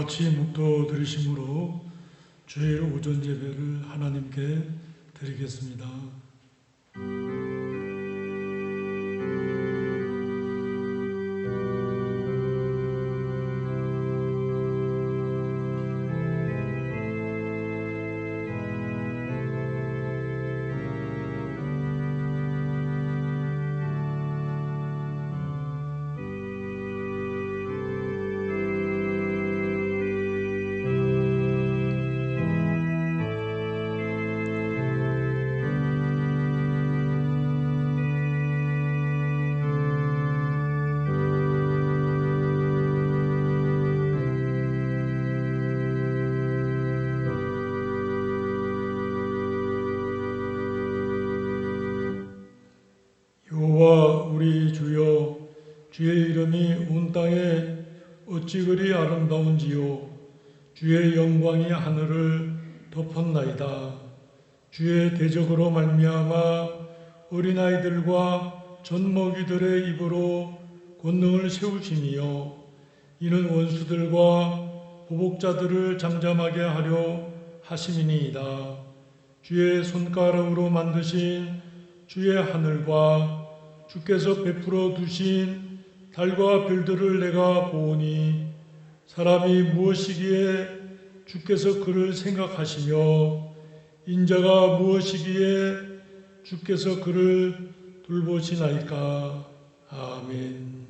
같이 묵도 드리심으로 주일 오전 예배를 하나님께 드리겠습니다. 여호와 우리 주여, 주의 이름이 온 땅에 어찌 그리 아름다운지요. 주의 영광이 하늘을 덮었나이다. 주의 대적으로 말미암아 어린아이들과 젖먹이들의 입으로 권능을 세우심이요, 이는 원수들과 보복자들을 잠잠하게 하려 하심이니이다. 주의 손가락으로 만드신 주의 하늘과 주께서 베풀어 두신 달과 별들을 내가 보오니, 사람이 무엇이기에 주께서 그를 생각하시며 인자가 무엇이기에 주께서 그를 돌보시나이까. 아멘.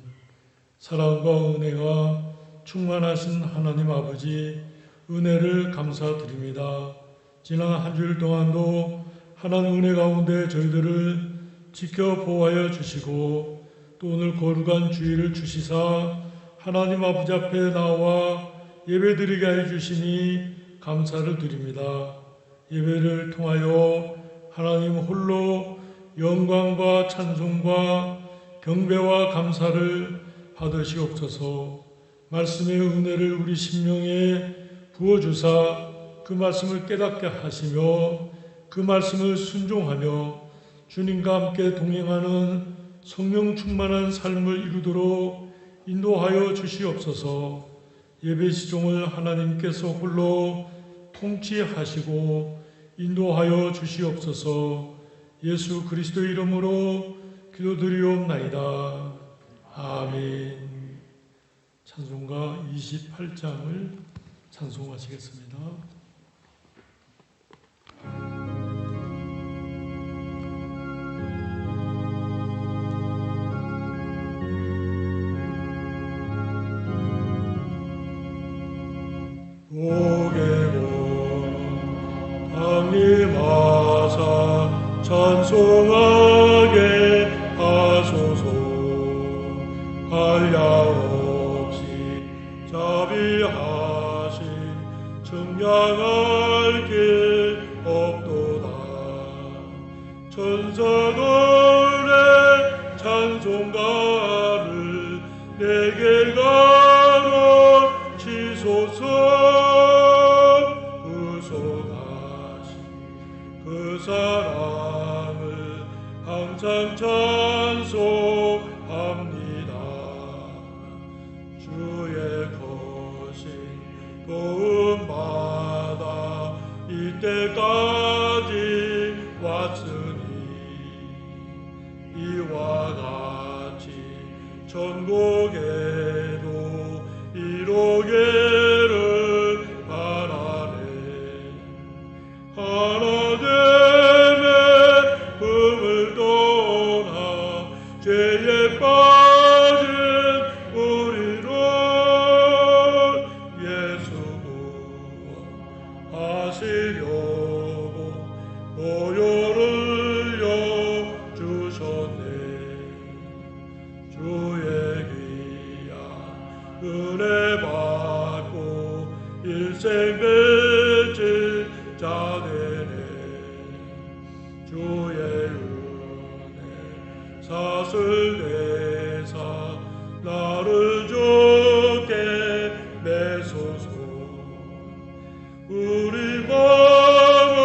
사랑과 은혜가 충만하신 하나님 아버지, 은혜를 감사드립니다. 지난 한 주일 동안도 하나님 은혜 가운데 저희들을 지켜 보호하여 주시고, 또 오늘 거룩한 주일을 주시사 하나님 아버지 앞에 나와 예배드리게 해 주시니 감사를 드립니다. 예배를 통하여 하나님 홀로 영광과 찬송과 경배와 감사를 받으시옵소서. 말씀의 은혜를 우리 심령에 부어주사 그 말씀을 깨닫게 하시며 그 말씀을 순종하며 주님과 함께 동행하는 성령 충만한 삶을 이루도록 인도하여 주시옵소서. 예배 시종을 하나님께서 홀로 통치하시고 인도하여 주시옵소서. 예수 그리스도 이름으로 기도드리옵나이다. 아멘. 찬송가 28장을 찬송하시겠습니다. 하사 찬송하게 하소서. 한량없이 자비하신 청량할 길 없도다. 천사들의 찬송가를 내게 가르치소서. 그 사랑을 항상 찬송합니다. 주의 거신 도움받아 이때까지 왔으니, 이와 같이 천국에도 이루기를 바라네. 하나님의 품을 떠나 죄에 빠진 우리를 예수 구원하시려고 보혈을 주셨네. 주의 귀한 은혜 받고 일생 맺은 자되네. 주의 은혜 사슬내사 나를 주께 내소서. 우리 마음을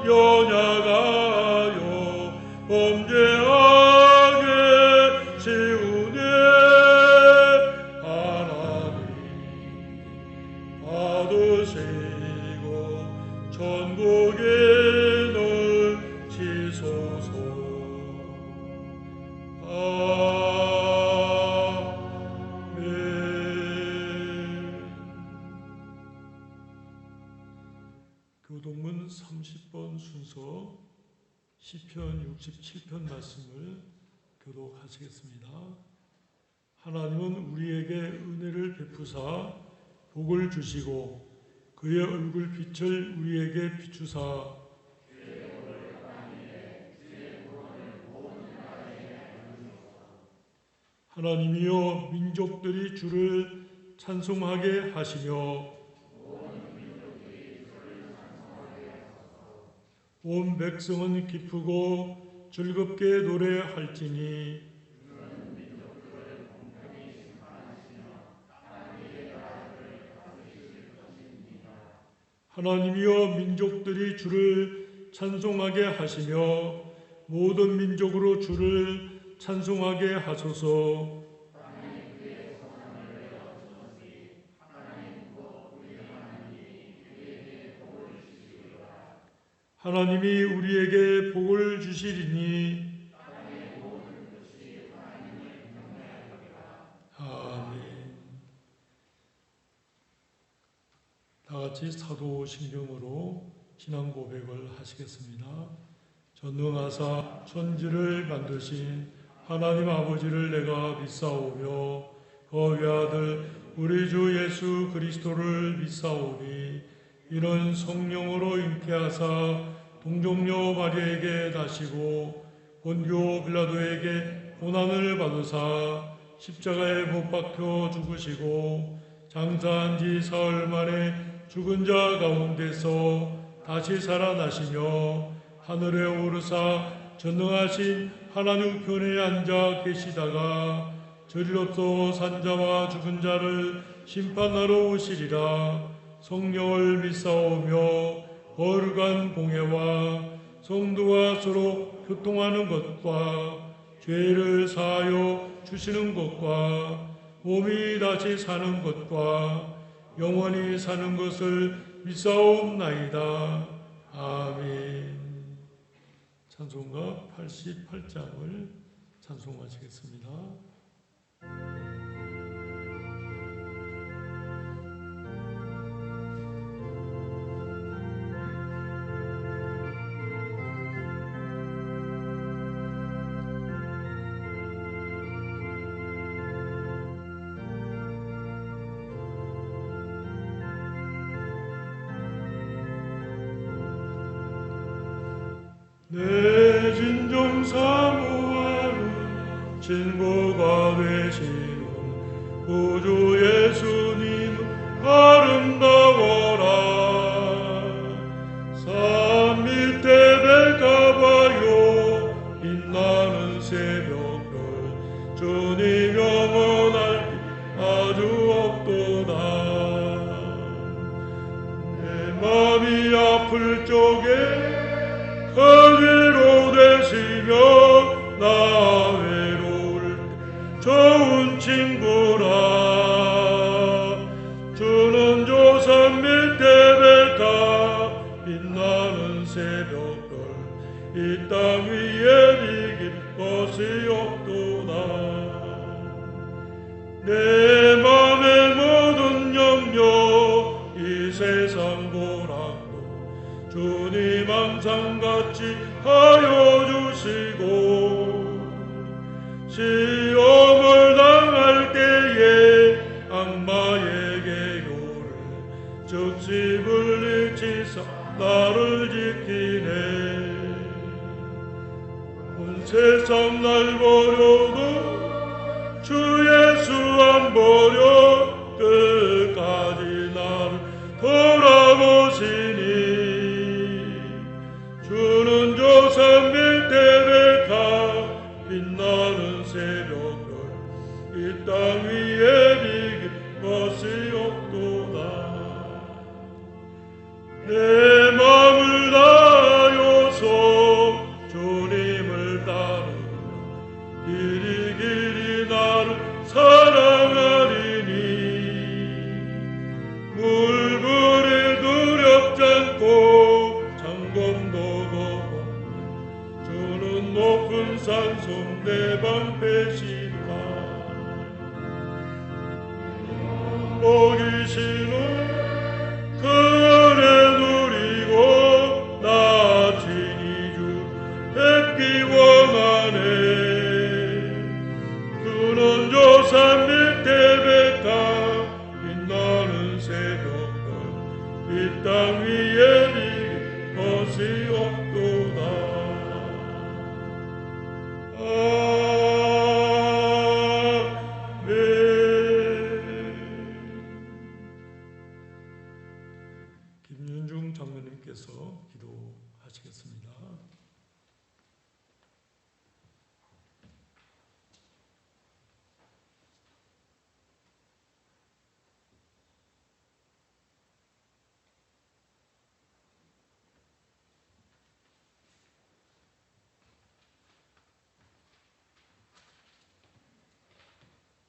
연약하여 범죄하게 쉬우니, 하나님 받으시고 천국에 넣으시소서. 아멘. 교동문 30번 순서 시편 67편 말씀을 교독하시겠습니다. 하나님은 우리에게 은혜를 베푸사 복을 주시고 그의 얼굴 빛을 우리에게 비추사 하나님이여 민족들이 주를 찬송하게 하시며 온 백성은 기쁘고 즐겁게 노래할지니 하나님이여 민족들이 주를 찬송하게 하시며 모든 민족으로 주를 찬송하게 하소서. 하나님이 우리에게 복을 주시리니 아멘. 다같이 사도신경으로 신앙 고백을 하시겠습니다. 전능하사 천지를 만드신 하나님 아버지를 내가 믿사오며 그 외아들 우리 주 예수 그리스도를 믿사오니 이는 성령으로 잉태하사 동정녀 마리아에게 나시고 본교 빌라도에게 고난을 받으사 십자가에 못 박혀 죽으시고 장사한 지 사흘 만에 죽은 자 가운데서 다시 살아나시며 하늘에 오르사 전능하신 하나님 우편에 앉아 계시다가 저리로서 산자와 죽은 자를 심판하러 오시리라. 성령을 믿사오며 거룩한 공회와 성도와 서로 교통하는 것과 죄를 사하여 주시는 것과 몸이 다시 사는 것과 영원히 사는 것을 믿사옵나이다. 아멘. 찬송가 88장을 찬송하시겠습니다. 내 진정 사모하는 친구가 되시는 구주 예수님 아름다워라. 산 밑에 백합화요 빛나는 새벽별 주님 영원할 아주 없도다. 내 맘이 아플 적에 그리로 되시며 나 외로울 때 좋은 친구라. 주는 조산 밑에 백합 빛나는 새벽별 이 땅 위에 이길 것이 없도다. 내 맘의 모든 염려 이 세상 고락도 주님 항상 같이 하여 주시고 시험을 당할 때에 악마에게 요를 즉시 물리치사 나를 지키네. 온 세상 날 버려도 주 예수 안 버려 끝까지 나를 돌아보시니 주는 조산 밑에 백합 빛나는 새벽별 이 땅 위에 비길 것이 없도다. 내 맘을 다하여서 주님을 따르며 길이 길이 나를 사랑하리니 물분 땅 위에 네 것이 없도다. 김윤중 장로님께서 기도하시겠습니다.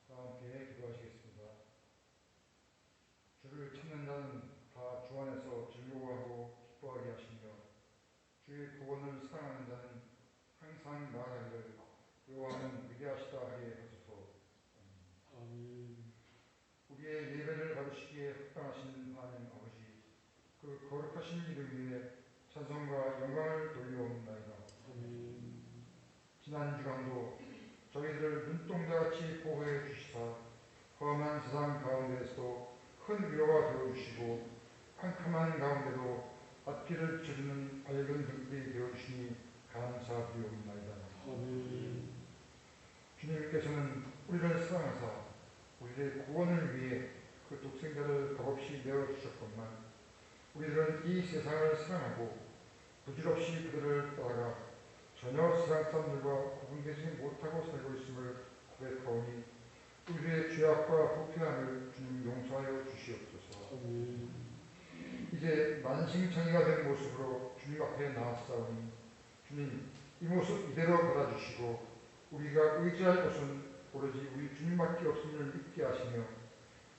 함께 기도하시겠습니다. 주를 찾는 자는 다 주 안에서 즐거워하고 기뻐하게 하시며 주의 구원을 사랑하는 자는 항상 나아가기를 여호와는 위대하시다 하게 하소서. 아멘. 우리의 예배를 받으시기에 합당하신 하나님 아버지, 그 거룩하신 이름 위에 찬송과 영광을 돌려옵나이다. 아멘. 지난 주간도 저희들을 눈동자같이 보호해 주시사 험한 세상 가운데서도 큰 위로가 되어주시고 캄캄한 가운데도 앞길을 비춰주는 밝은 등불이 되어주시니 감사드리옵나이다. 아멘. 주님께서는 우리를 사랑하사 우리의 구원을 위해 그 독생자를 값없이 내어주셨건만 우리들은 이 세상을 사랑하고 부질없이 그들을 따라가 전혀 세상 사람들과 구분되지 못하고 살고 있음을 고백하오니 우리의 죄악과 부패함을 주님 용서하여 주시옵소서. 이제 만신창이가 된 모습으로 주님 앞에 나왔사오니 주님 이 모습 이대로 받아주시고 우리가 의지할 곳은 오로지 우리 주님밖에 없음을 믿게 하시며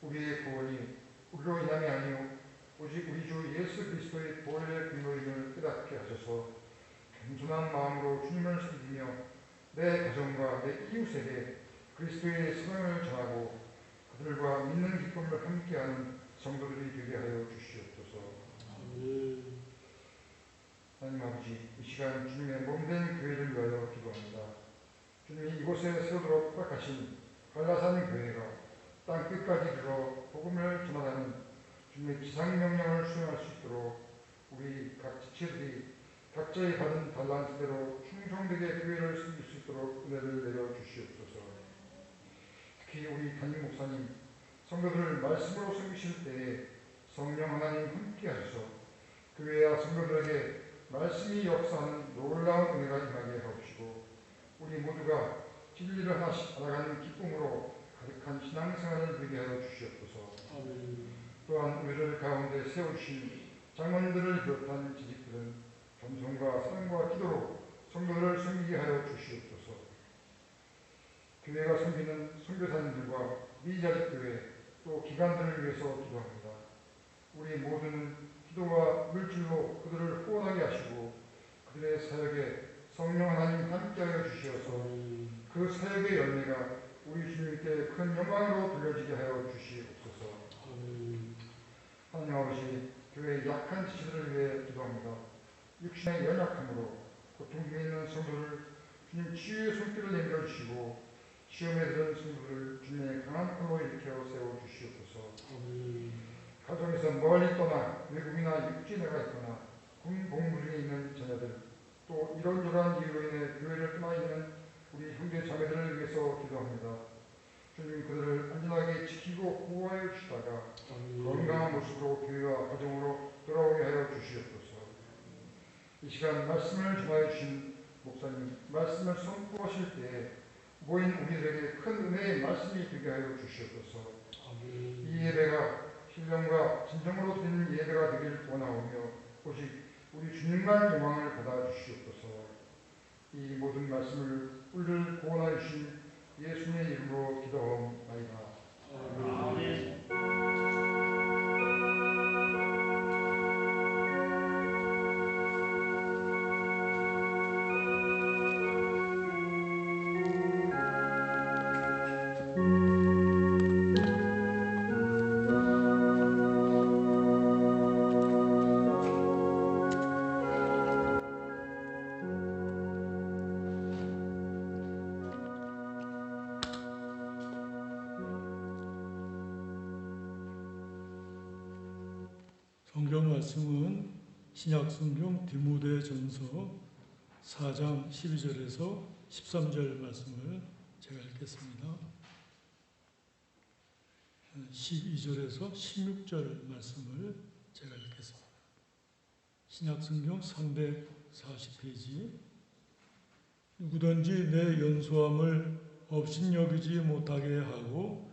우리의 구원이 우리로 인함이 아니요 오직 우리 주 예수 그리스도의 보혈의 근로임을 깨닫게 하셔서 겸손한 마음으로 주님을 섬기며 내 가정과 내 이웃에게 그리스도의 사랑을 전하고 그들과 믿는 기쁨을 함께하는 성도들이 되게 하여 주시옵소서. 하나님 아버지, 이 시간 주님의 몸된 교회를 위하여 기도합니다. 주님이 이곳에 세우도록 허락하신 한라산 교회가 땅 끝까지 이르러 복음을 전하라는 주님의 지상명령을 수행할 수 있도록 우리 각 지체들이 각자의 받은 달란트대로 충성되게 교회를 섬길 수 있도록 은혜를 내려 주시옵소서. 특히 우리 담임 목사님, 성도들을 말씀으로 섬기실 때에 성령 하나님 함께 하셔서 교회와 성도들에게 말씀이 역사하는 놀라운 은혜가 임하게 하옵시고 우리 모두가 진리를 하나씩 알아가는 기쁨으로 가득한 신앙생활을 누리게 하여 주시옵소서. 또한 우리를 가운데 세우신 장로님들을 비롯한 지직들은 겸손과 사랑과 기도로 성도들을 섬기게 하여 주시옵소서. 교회가 섬기는 선교사님들과 미자립교회 또 기관들을 위해서 기도합니다. 우리 모두는 기도와 물질로 그들을 후원하게 하시고 그들의 사역에 성령 하나님 함께하여 주시어서 그 사역의 열매가 우리 주님께 큰 영광으로 돌려지게 하여 주시옵소서. 하나님 아버지, 교회의 약한 지체들을 위해 기도합니다. 육신의 연약함으로 고통 중에 있는 성도를 주님 치유의 손길을 내밀어 주시고 시험에 들은 성도를 주님의 강한 팔로 일으켜 세워 주시옵소서. 가정에서 멀리 떠나 외국이나 육지에 나가 있거나 군 복무 중에 있는 자녀들 또 이런저런 이유로 인해 교회를 떠나 있는 우리 형제 자매들을 위해서 기도합니다. 주님 그들을 안전하게 지키고 보호하여 주시다가 건강한 모습으로 교회와 가정으로 돌아오게 하여 주시옵소서. 이 시간 말씀을 전하여 주신 목사님 말씀을 선포하실 때에 모인 우리들에게 큰 은혜의 말씀이 되게 하여 주시옵소서. 이 예배가 신령과 진정으로 드리는 예배가 되길 원하오며 오직 우리 주님만 영광을 받아 주시옵소서. 이 모든 말씀을 우리를 구원하여 주신 예수님의 이름으로 기도하옵나이다. 아멘. 말씀은 신약성경 디모데전서 4장 12절에서 13절 말씀을 제가 읽겠습니다. 12절에서 16절 말씀을 제가 읽겠습니다. 신약성경 340페이지. 누구든지 내 연소함을 업신여기지 못하게 하고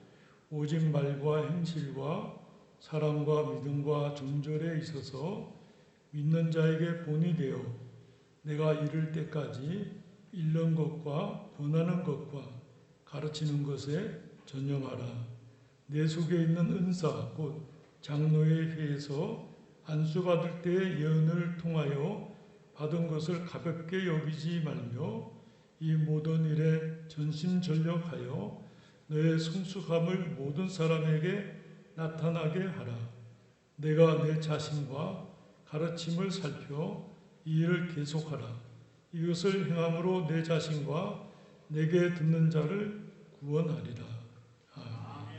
오직 말과 행실과 사랑과 믿음과 정절에 있어서 믿는 자에게 본이 되어 내가 이를 때까지 읽는 것과 권하는 것과 가르치는 것에 전념하라. 내 속에 있는 은사 곧 장로의 회에서 안수받을 때의 예언을 통하여 받은 것을 가볍게 여기지 말며 이 모든 일에 전심전력하여 너의 성숙함을 모든 사람에게 나타나게 하라. 내가 내 자신과 가르침을 살펴 이 일을 계속하라. 이것을 행함으로 내 자신과 내게 듣는 자를 구원하리라. 아멘.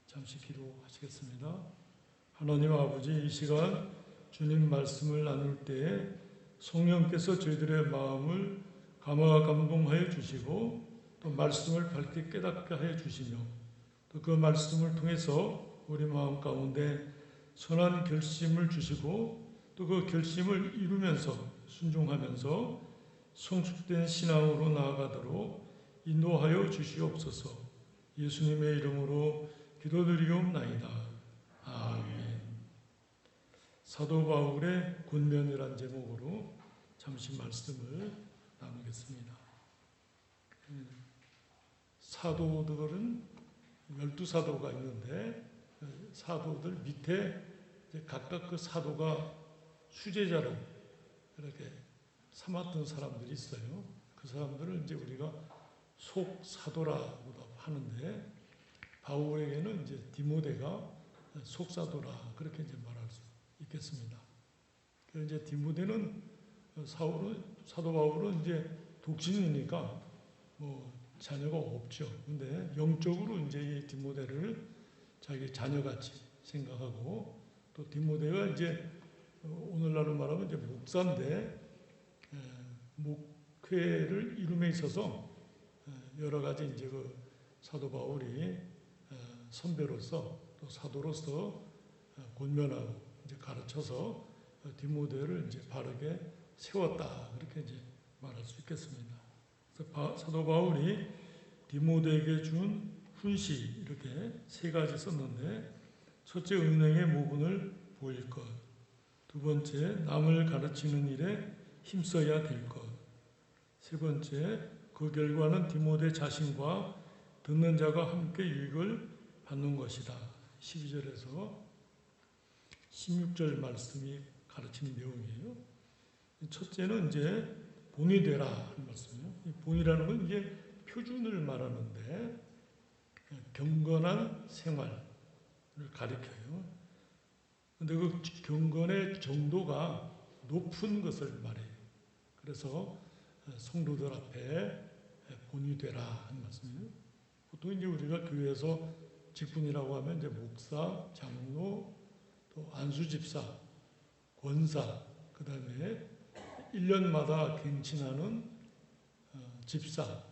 잠시 기도하시겠습니다. 하나님 아버지, 이 시간 주님 말씀을 나눌 때에 성령께서 저희들의 마음을 감화 감동하여 주시고 또 말씀을 밝게 깨닫게 하여 주시며 또 그 말씀을 통해서 우리 마음 가운데 선한 결심을 주시고 또 그 결심을 이루면서 순종하면서 성숙된 신앙으로 나아가도록 인도하여 주시옵소서. 예수님의 이름으로 기도드리옵나이다. 아멘. 사도 바울의 권면이란 제목으로 잠시 말씀을 나누겠습니다. 사도들은 12사도가 있는데 사도들 밑에 각각 그 사도가 수제자로 이렇게 삼았던 사람들이 있어요. 그 사람들을 이제 우리가 속사도라고도 하는데 바울에게는 이제 디모데가 속사도라 그렇게 이제 말할 수 있겠습니다. 그래서 이제 디모데는 사도 바울은 이제 독신이니까 뭐 자녀가 없죠. 근데 영적으로 이제 이 디모데를 자기 자녀같이 생각하고 또 디모데가 이제 오늘날로 말하면 이제 목사인데 목회를 이룸에 있어서 여러 가지 이제 그 사도 바울이 선배로서 또 사도로서 권면하고 이제 가르쳐서 디모데를 이제 바르게 세웠다 그렇게 이제 말할 수 있겠습니다. 그래서 사도 바울이 디모데에게 준 훈시 이렇게 세 가지 썼는데 첫째 은행의 모분을 보일 것, 두 번째 남을 가르치는 일에 힘써야 될 것, 세 번째 그 결과는 디모데 자신과 듣는 자가 함께 유익을 받는 것이다. 12절에서 16절 말씀이 가르치는 내용이에요. 첫째는 이제 본이 되라 하는 말씀이에요. 이 본이라는 건 이게 표준을 말하는데 경건한 생활을 가리켜요. 그런데 그 경건의 정도가 높은 것을 말해요. 그래서 성도들 앞에 본이 되라 하는 말씀이에요. 보통 이제 우리가 교회에서 직분이라고 하면 이제 목사, 장로, 또 안수집사, 권사, 그 다음에 1년마다 갱신하는 집사,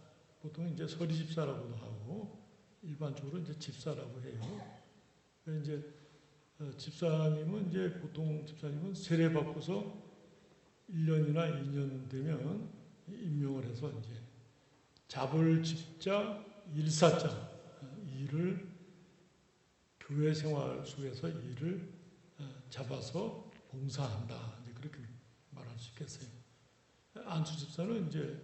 보통 이제 서리집사라고도 하고 일반적으로 이제 집사라고 해요. 이제 집사님은 이제 보통 집사님은 세례 받고서 1년이나 2년 되면 임명을 해서 이제 잡을 집자, 일사자 일을 교회 생활 속에서 일을 잡아서 봉사한다. 이제 그렇게 말할 수 있겠어요. 안수 집사는 이제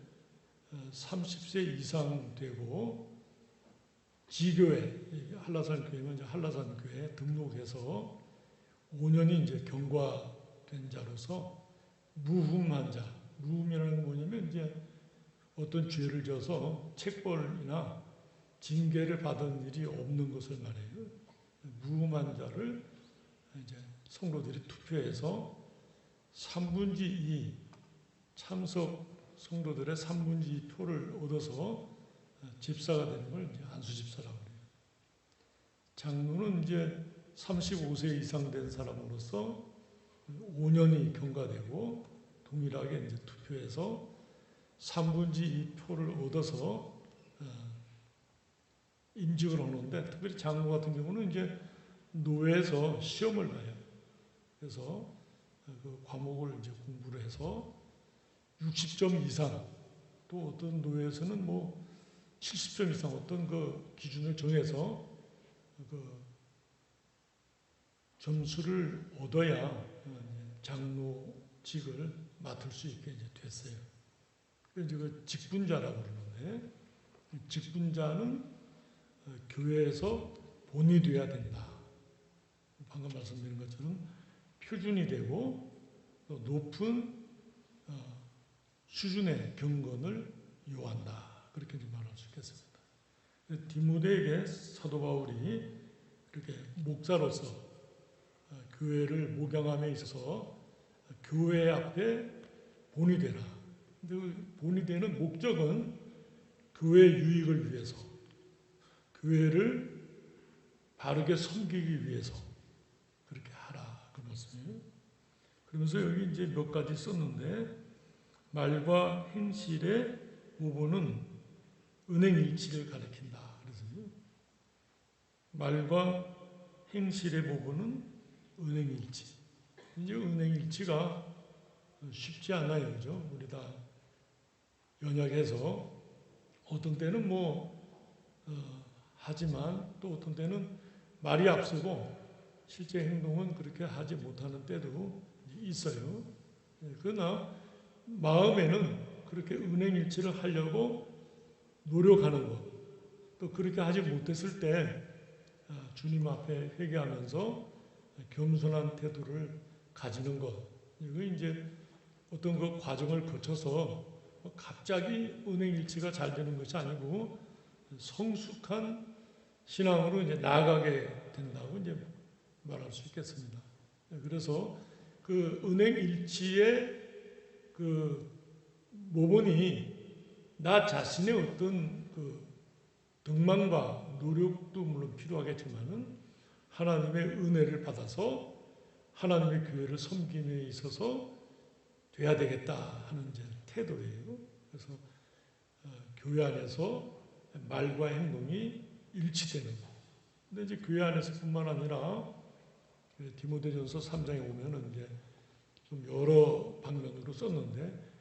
30세 이상 되고 지교회, 한라산 교회면 이제 한라산 교회에 등록해서 5년이 이제 경과된 자로서 무흠한 자, 무흠이라는 건 뭐냐면 이제 어떤 죄를 져서 책벌이나 징계를 받은 일이 없는 것을 말해요. 무흠한 자를 이제 성도들이 투표해서 3분의 2 참석 성도들의 3분의 2 표를 얻어서 집사가 되는 걸 이제 안수집사라고 해요. 장로는 이제 35세 이상 된 사람으로서 5년이 경과되고 동일하게 이제 투표해서 3분의 2 표를 얻어서 임직을 하는데, 특별히 장로 같은 경우는 이제 노회에서 시험을 봐요. 그래서 그 과목을 이제 공부를 해서 60점 이상, 또 어떤 노회에서는 뭐 70점 이상 어떤 그 기준을 정해서 그 점수를 얻어야 장로직을 맡을 수 있게 이제 됐어요. 그래서 그 직분자라고 그러는데, 직분자는 교회에서 본이 돼야 된다. 방금 말씀드린 것처럼 표준이 되고 또 높은 수준의 경건을 요한다. 그렇게 말할 수 있겠습니다. 디모데에게 사도 바울이 이렇게 목사로서 교회를 목양함에 있어서 교회 앞에 본이 되라. 근데 본이 되는 목적은 교회 유익을 위해서, 교회를 바르게 섬기기 위해서 그렇게 하라. 그 말씀이에요. 그러면서 여기 이제 몇 가지 썼는데, 말과 행실의 모본은 은행일치를 가리킨다. 그래서 말과 행실의 모본은 은행일치. 이제 은행일치가 쉽지 않아요, 그죠? 우리 다 연약해서 어떤 때는 하지만 또 어떤 때는 말이 앞서고 실제 행동은 그렇게 하지 못하는 때도 있어요. 그러나 마음에는 그렇게 은행일치를 하려고 노력하는 것, 또 그렇게 하지 못했을 때 주님 앞에 회개하면서 겸손한 태도를 가지는 것, 이거 이제 어떤 그 과정을 거쳐서 갑자기 은행일치가 잘 되는 것이 아니고 성숙한 신앙으로 이제 나아가게 된다고 이제 말할 수 있겠습니다. 그래서 그 은행일치의 그 모본이 나 자신의 어떤 그 등망과 노력도 물론 필요하겠지만은 하나님의 은혜를 받아서 하나님의 교회를 섬김에 있어서 돼야 되겠다 하는 이제 태도예요. 그래서 교회 안에서 말과 행동이 일치되는 거. 근데 이제 교회 안에서뿐만 아니라 디모데전서 3장에 보면은 이제 좀 여러 방면으로 썼는데,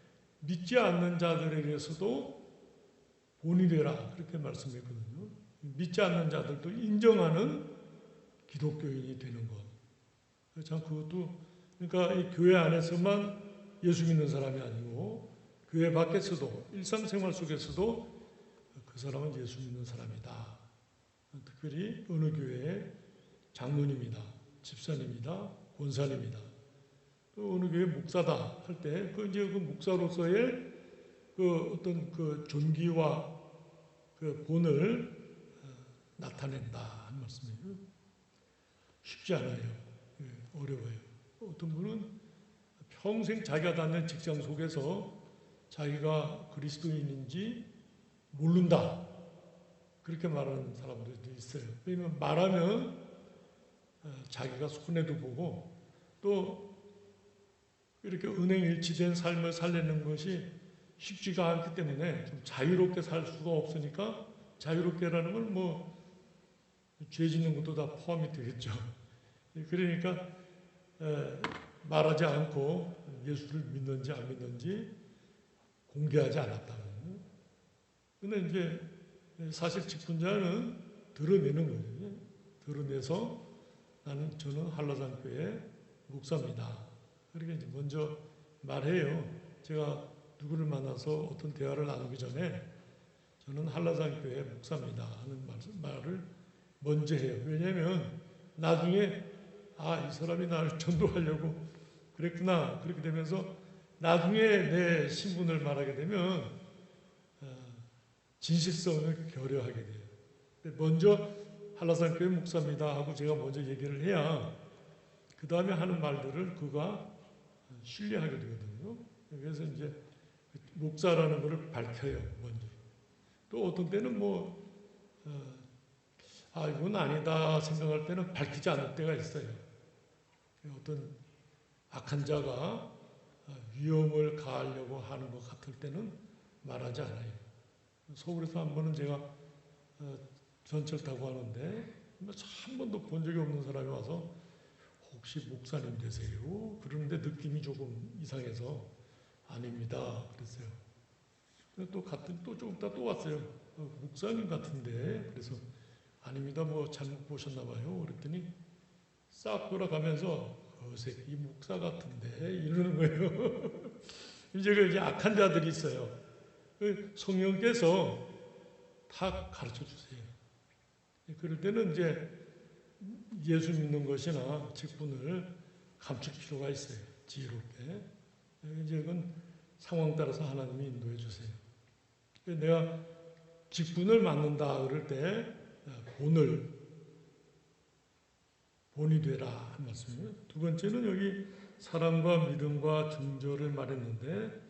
믿지 않는 자들에게서도 본이 되라 그렇게 말씀했거든요. 믿지 않는 자들도 인정하는 기독교인이 되는 것. 참 그것도, 그러니까 이 교회 안에서만 예수 믿는 사람이 아니고 교회 밖에서도 일상생활 속에서도 그 사람은 예수 믿는 사람이다. 특별히 어느 교회의 장로님이다, 집사님이다, 권사님이다, 또 어느 교회 목사다 할 때 그 이제 그 목사로서의 그 어떤 그 존귀와 그 본을 나타낸다 하는 말씀이에요. 쉽지 않아요. 어려워요. 어떤 분은 평생 자기가 다니는 직장 속에서 자기가 그리스도인인지 모른다. 그렇게 말하는 사람들도 있어요. 왜냐하면 말하면 자기가 손해도 보고 또 이렇게 은행일치된 삶을 살려는 것이 쉽지가 않기 때문에 좀 자유롭게 살 수가 없으니까, 자유롭게라는 건 죄 짓는 것도 다 포함이 되겠죠. 그러니까 말하지 않고 예수를 믿는지 안 믿는지 공개하지 않았다는 거예요. 근데 이제 사실 직분자는 드러내는 거예요. 드러내서 저는 한라산교회 목사입니다. 그렇게 이제 먼저 말해요. 제가 누구를 만나서 어떤 대화를 나누기 전에 저는 한라산교회 목사입니다 하는 말을 먼저 해요. 왜냐하면 나중에 이 사람이 나를 전도하려고 그랬구나. 그렇게 되면서 나중에 내 신분을 말하게 되면 진실성을 결여하게 돼요. 먼저 한라산교회 목사입니다 하고 제가 먼저 얘기를 해야 그 다음에 하는 말들을 그가 신뢰하게 되거든요. 그래서 이제 목사라는 것을 밝혀요, 먼저. 또 어떤 때는 이건 아니다 생각할 때는 밝히지 않을 때가 있어요. 어떤 악한 자가 위험을 가하려고 하는 것 같을 때는 말하지 않아요. 서울에서 한 번은 제가 전철 타고 하는데 한 번도 본 적이 없는 사람이 와서 혹시 목사님 되세요? 그러는데 느낌이 조금 이상해서 아닙니다. 그랬어요. 또 조금 있다 또 왔어요. 목사님 같은데. 그래서 아닙니다. 뭐 잘못 보셨나 봐요. 그랬더니 싹 돌아가면서 어색이 목사 같은데 이러는 거예요. 이제 악한 자들이 있어요. 성령께서 다 가르쳐 주세요. 그럴 때는 이제 예수 믿는 것이나 직분을 감출 필요가 있어요. 지혜롭게. 이제 그건 상황 따라서 하나님이 인도해 주세요. 내가 직분을 맡는다 그럴 때 본이 되라 한 말씀이에요. 두 번째는 여기 사랑과 믿음과 증조를 말했는데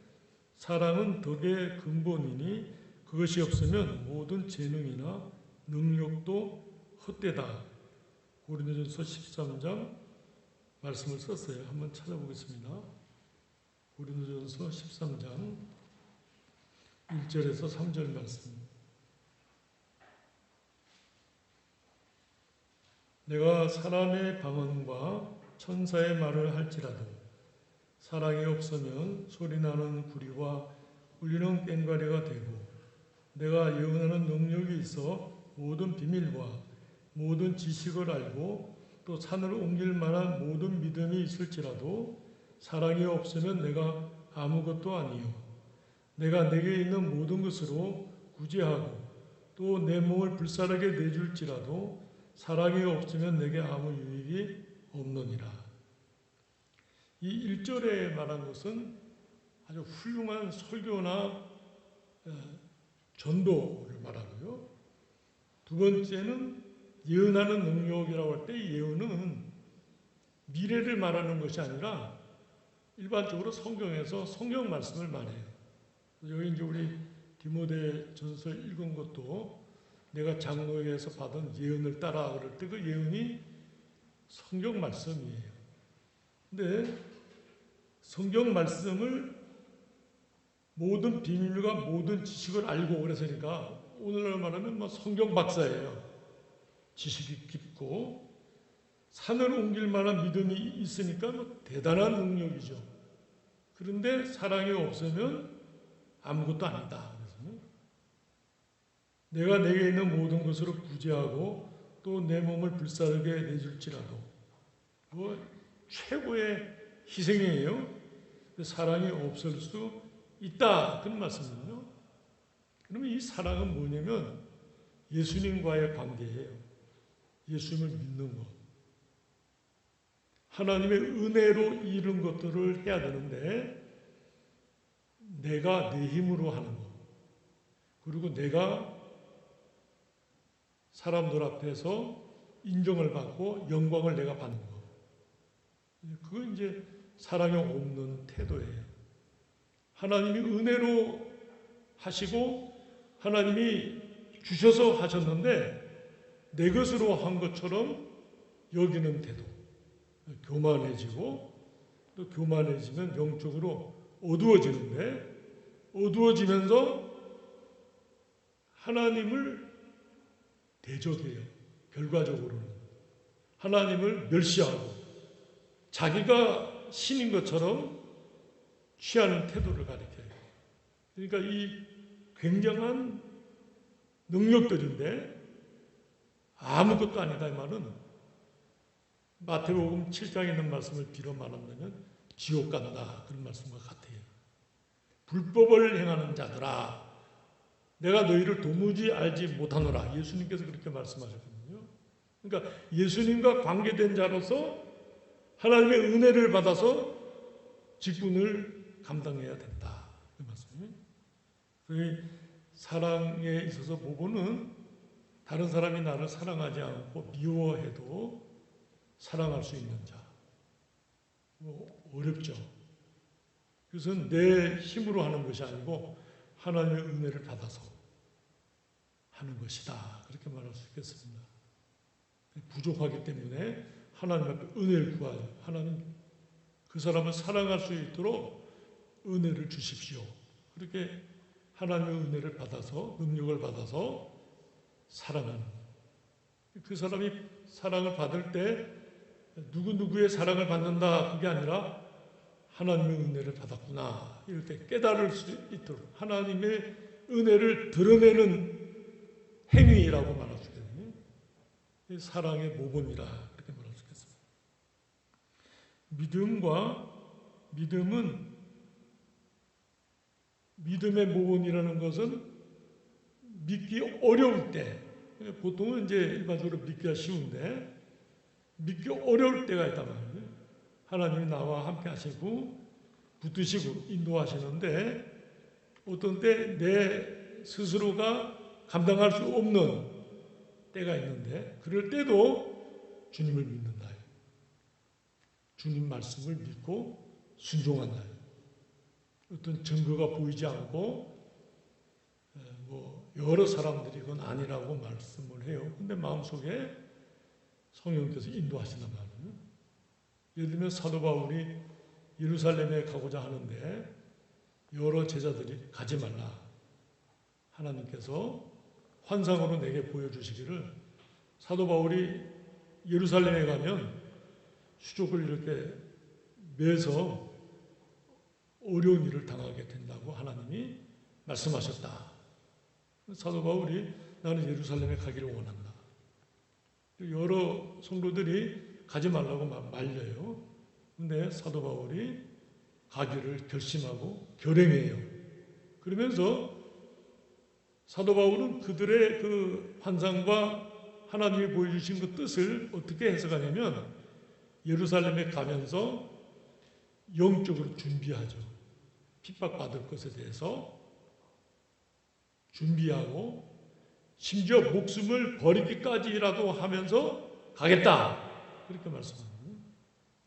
사랑은 덕의 근본이니 그것이 없으면 모든 재능이나 능력도 헛되다. 고린도전서 13장 말씀을 썼어요. 한번 찾아보겠습니다. 고린도전서 13장 1절에서 3절 말씀. 내가 사람의 방언과 천사의 말을 할지라도 사랑이 없으면 소리나는 구리와 울리는 꽹과리가 되고 내가 예언하는 능력이 있어 모든 비밀과 모든 지식을 알고 또 산을 옮길 만한 모든 믿음이 있을지라도 사랑이 없으면 내가 아무것도 아니요 내가 내게 있는 모든 것으로 구제하고 또 내 몸을 불사르게 내줄지라도 사랑이 없으면 내게 아무 유익이 없느니라. 이 1절에 말한 것은 아주 훌륭한 설교나 전도를 말하고요. 두 번째는 예언하는 능력이라고 할 때 예언은 미래를 말하는 것이 아니라 일반적으로 성경에서 성경 말씀을 말해요. 여기 이제 우리 디모데 전서 읽은 것도 내가 장로에게서 받은 예언을 따라 그럴 때 그 예언이 성경 말씀이에요. 근데 성경 말씀을 모든 비밀과 모든 지식을 알고 그래서니까 오늘날 말하면 뭐 성경 박사예요. 지식이 깊고 산을 옮길 만한 믿음이 있으니까 뭐 대단한 능력이죠. 그런데 사랑이 없으면 아무것도 아니다. 그래서 내가 내게 있는 모든 것으로 구제하고 또 내 몸을 불사르게 내줄지라도 뭐 최고의 희생이에요. 사랑이 없을 수 있다. 그런 말씀이거든요. 그러면 이 사랑은 뭐냐면 예수님과의 관계예요. 예수님을 믿는 것. 하나님의 은혜로 이룬 것들을 해야 되는데 내가 내 힘으로 하는 것. 그리고 내가 사람들 앞에서 인정을 받고 영광을 내가 받는 것. 그건 이제 사랑이 없는 태도예요. 하나님이 은혜로 하시고 하나님이 주셔서 하셨는데 내 것으로 한 것처럼 여기는 태도. 교만해지고 또 교만해지면 영적으로 어두워지는데 어두워지면서 하나님을 대적해요. 결과적으로는 하나님을 멸시하고 자기가 신인 것처럼 취하는 태도를 가리켜요. 그러니까 이 굉장한 능력들인데 아무것도 아니다 이 말은 마태복음 7장에 있는 말씀을 빌어 말한다면 지옥 간다 그런 말씀과 같아요. 불법을 행하는 자들아 내가 너희를 도무지 알지 못하노라. 예수님께서 그렇게 말씀하셨거든요. 그러니까 예수님과 관계된 자로서 하나님의 은혜를 받아서 직분을 감당해야 된다. 그 말씀이에요. 사랑에 있어서 보고는 다른 사람이 나를 사랑하지 않고 미워해도 사랑할 수 있는 자. 어렵죠. 그것은 내 힘으로 하는 것이 아니고 하나님의 은혜를 받아서 하는 것이다. 그렇게 말할 수 있겠습니다. 부족하기 때문에 하나님 앞에 은혜를 구하요. 하나님 그 사람을 사랑할 수 있도록 은혜를 주십시오. 그렇게 하나님의 은혜를 받아서, 능력을 받아서 사랑하는, 그 사람이 사랑을 받을 때 누구누구의 사랑을 받는다, 그게 아니라 하나님의 은혜를 받았구나, 이럴 때 깨달을 수 있도록 하나님의 은혜를 드러내는 행위라고 말할 수 있거든요. 사랑의 모범이라 그렇게 말할 수 있겠습니다. 믿음의 모범이라는 것은 믿기 어려울 때, 보통은 이제 일반적으로 믿기가 쉬운데 믿기 어려울 때가 있단 말이에요. 하나님이 나와 함께 하시고 붙드시고 인도하시는데 어떤 때 내 스스로가 감당할 수 없는 때가 있는데, 그럴 때도 주님을 믿는다. 주님 말씀을 믿고 순종한다. 어떤 증거가 보이지 않고 여러 사람들이 그건 아니라고 말씀을 해요. 근데 마음속에 성령께서 인도하신단 말이에요. 예를 들면 사도 바울이 예루살렘에 가고자 하는데 여러 제자들이 가지 말라, 하나님께서 환상으로 내게 보여주시기를, 사도 바울이 예루살렘에 가면 수족을 이렇게 매서 어려운 일을 당하게 된다고 하나님이 말씀하셨다. 사도 바울이 나는 예루살렘에 가기를 원한다. 여러 성도들이 가지 말라고 말려요. 근데 사도 바울이 가기를 결심하고 결행해요. 그러면서 사도 바울은 그들의 그 환상과 하나님이 보여주신 그 뜻을 어떻게 해석하냐면, 예루살렘에 가면서 영적으로 준비하죠. 핍박받을 것에 대해서 준비하고 심지어 목숨을 버리기까지라도 하면서 가겠다, 그렇게 말씀합니다.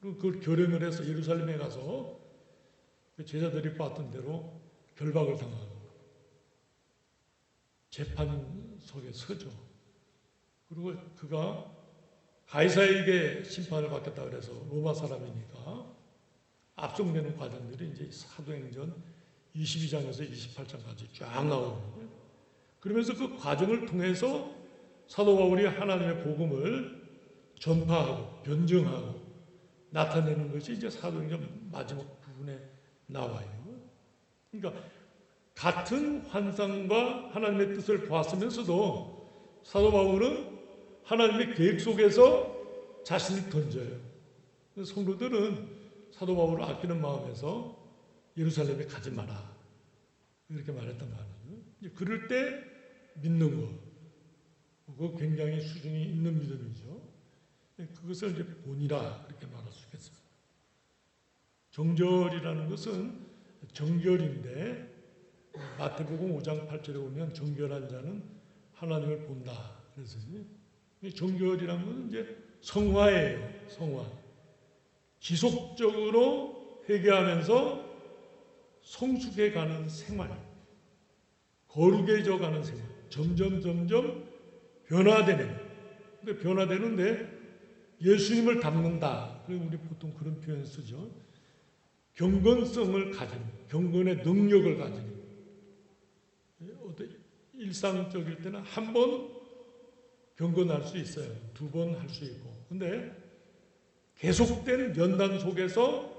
그리고 그걸 결행을 해서 예루살렘에 가서 제자들이 봤던 대로 결박을 당하고 재판석에 서죠. 그리고 그가 가이사에게 심판을 받겠다 그래서 로마 사람이니까 압송되는 과정들이 이제 사도행전 22장에서 28장까지 쫙 나오거든요. 그러면서 그 과정을 통해서 사도 바울이 하나님의 복음을 전파하고 변증하고 나타내는 것이 이제 사도행전 마지막 부분에 나와요. 그러니까 같은 환상과 하나님의 뜻을 보았으면서도 사도 바울은 하나님의 계획 속에서 자신을 던져요. 성도들은 사도 바울을 아끼는 마음에서 예루살렘에 가지 마라, 이렇게 말했단 말이에요. 그럴 때 믿는 거, 그거 굉장히 수준이 있는 믿음이죠. 그것을 이제 본이라 그렇게 말할 수 있겠습니다. 정결이라는 것은 정결인데, 마태복음 5장 8절에 보면 정결한 자는 하나님을 본다. 그래서 정결이라는 것은 이제 성화예요. 성화. 지속적으로 회개하면서 성숙해 가는 생활, 거룩해져 가는 생활, 점점 변화되는. 근데 변화되는데 예수님을 닮는다. 그리고 우리 보통 그런 표현 쓰죠. 경건성을 가지는, 경건의 능력을 가지는. 일상적일 때는 한 번 경건할 수 있어요. 두 번 할 수 있고. 근데 계속된 연단 속에서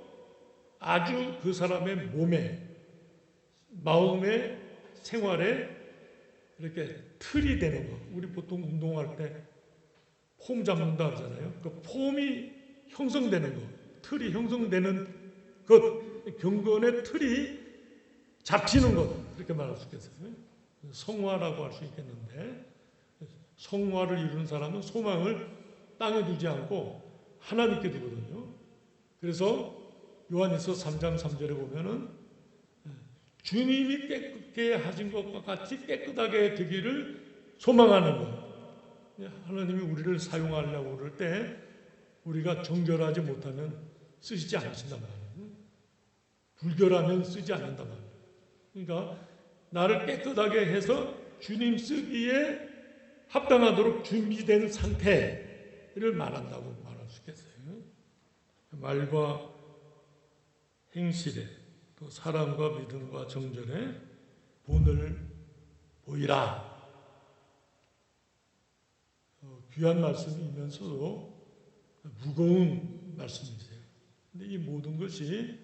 아주 그 사람의 몸에, 마음의 생활에 이렇게 틀이 되는 거. 우리 보통 운동할 때 폼 잡는다 하잖아요. 그 폼이 형성되는 거, 틀이 형성되는 것, 경건의 틀이 잡히는 것, 그렇게 말할 수 있겠어요. 성화라고 할 수 있겠는데, 성화를 이루는 사람은 소망을 땅에 두지 않고 하나님께 두거든요. 그래서 요한일서 3장 3절에 보면은 주님이 깨끗게 하신 것과 같이 깨끗하게 되기를 소망하는 것. 하나님이 우리를 사용하려고 그럴 때 우리가 정결하지 못하면 쓰시지 않으신단 말이에요. 불결하면 쓰지 않는단 말이에요. 그러니까 나를 깨끗하게 해서 주님 쓰기에 합당하도록 준비된 상태를 말한다고 말할 수 있겠어요. 말과 행실에 또 사랑과 믿음과 정절에 본을 보이라. 귀한 말씀이면서도 무거운 말씀이세요. 근데 이 모든 것이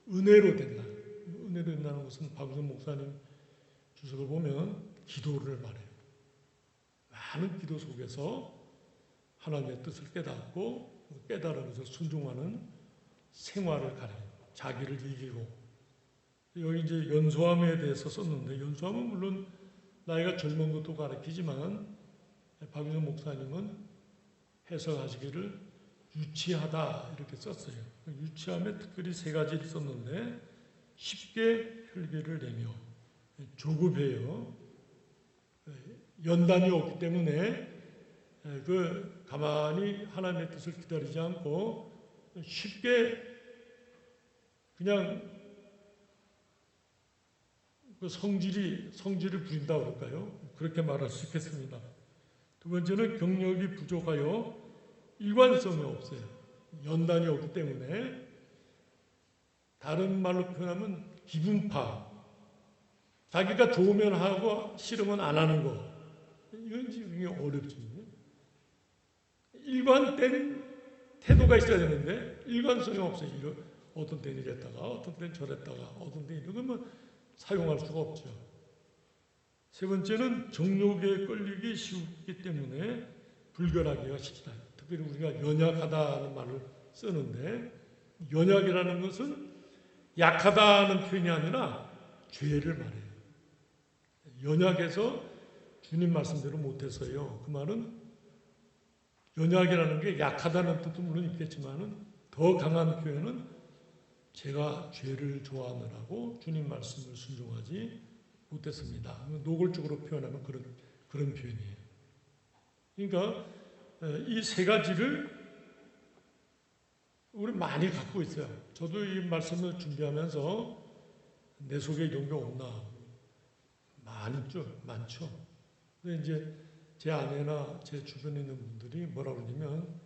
은혜로 된다. 은혜로 된다는 것은 박우선 목사님 주석을 보면 기도를 말해요. 많은 기도 속에서 하나님의 뜻을 깨닫고 깨달으면서 순종하는 생활을 가려요. 자기를 이기고. 여기 이제 연소함에 대해서 썼는데, 연소함은 물론 나이가 젊은 것도 가르치지만 박윤선 목사님은 해석하시기를 유치하다 이렇게 썼어요. 유치함에 특별히 세 가지를 썼는데, 쉽게 혈기를 내며 조급해요. 연단이 없기 때문에 가만히 하나님의 뜻을 기다리지 않고 쉽게 그냥 성질을 부린다 그럴까요? 그렇게 말할 수 있겠습니다. 두 번째는 경력이 부족하여 일관성이 없어요. 연단이 없기 때문에. 다른 말로 표현하면 기분파. 자기가 좋으면 하고 싫으면 안 하는 거. 이건 굉장히 어렵죠. 일관된 태도가 있어야 되는데 일관성이 없어요. 어떤 때는 이랬다가 어떤 때는 저랬다가 어떤 때는 이러면 사용할 수가 없죠. 세 번째는 정욕에 끌리기 쉽기 때문에 불결하기가 쉽다. 특별히 우리가 연약하다는 말을 쓰는데, 연약이라는 것은 약하다는 표현이 아니라 죄를 말해요. 연약해서 주님 말씀대로 못해서요. 그 말은 연약이라는 게 약하다는 뜻도 물론 있겠지만은 더 강한 표현은 제가 죄를 좋아하느라고 주님 말씀을 순종하지 못했습니다. 노골적으로 표현하면 그런 표현이에요. 그러니까 이 세 가지를 우리 많이 갖고 있어요. 저도 이 말씀을 준비하면서 내 속에 이런 게 없나 많죠. 근데 이제 제 아내나 제 주변에 있는 분들이 뭐라 그러냐면